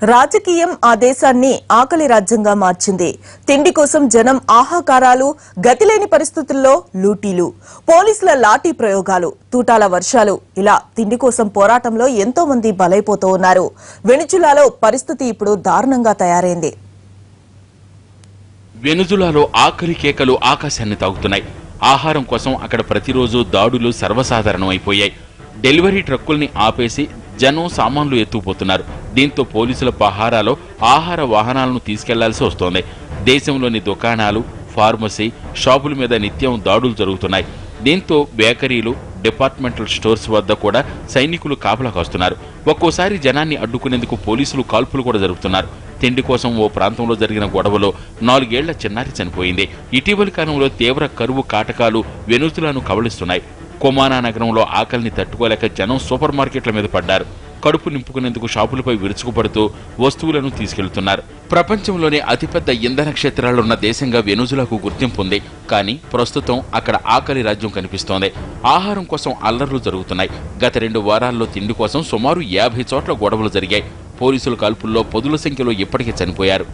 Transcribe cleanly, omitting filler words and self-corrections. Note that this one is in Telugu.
రాజకీయం ఆ దేశాన్ని ఆకలి రాజ్యంగా మార్చింది. తిండి కోసం జనం ఆహాకారాలు, గతిలేని పరిస్థితుల్లో లూటీలు, పోలీసుల లాఠీ ప్రయోగాలు, తూటాల వర్షాలు, ఇలా తిండి కోసం పోరాటంలో ఎంతో మంది బలైపోతూ ఉన్నారు. వెనిజులాలో పరిస్థితి ఇప్పుడు దారుణంగా తయారైంది. వెనిజులాలో ఆకలి కేకలు ఆకాశాన్ని తాగుతున్నాయి. ఆహారం కోసం అక్కడ ప్రతిరోజు దాడులు సర్వసాధారణం అయిపోయాయి. డెలివరీ ట్రక్కుల్ని ఆపేసి జనం సామాన్లు ఎత్తుకుపోతున్నారు. దీంతో పోలీసుల పహారాలో ఆహార వాహనాలను తీసుకెళ్లాల్సి వస్తోంది. దేశంలోని దుకాణాలు, ఫార్మసీ, షాపుల మీద నిత్యం దాడులు జరుగుతున్నాయి. దీంతో బేకరీలు, డిపార్ట్మెంటల్ స్టోర్స్ వద్ద కూడా సైనికులు కాపలా కాస్తున్నారు. ఒక్కోసారి జనాన్ని అడ్డుకునేందుకు పోలీసులు కాల్పులు కూడా జరుపుతున్నారు. తిండి కోసం ఓ ప్రాంతంలో జరిగిన గొడవలో 4 ఏళ్ల చిన్నారి చనిపోయింది. ఇటీవలి కాలంలో తీవ్ర కరువు కాటకాలు వెనుజులాను కబళిస్తున్నాయి. కొమానా నగరంలో ఆకలిని తట్టుకోలేక జనం సూపర్ మార్కెట్ల మీద పడ్డారు. కడుపు నింపుకునేందుకు షాపులపై విరుచుకుపడుతూ వస్తువులను తీసుకెళ్తున్నారు. ప్రపంచంలోనే అతిపెద్ద ఇంధన క్షేత్రాలున్న దేశంగా వెనుజులాకు గుర్తింపు ఉంది. కానీ ప్రస్తుతం అక్కడ ఆకలి రాజ్యం కనిపిస్తోంది. ఆహారం కోసం అల్లర్లు జరుగుతున్నాయి. గత 2 వారాల్లో తిండి కోసం సుమారు 50 చోట్ల గొడవలు జరిగాయి. పోలీసుల కాల్పుల్లో పదుల సంఖ్యలో ఇప్పటికే చనిపోయారు.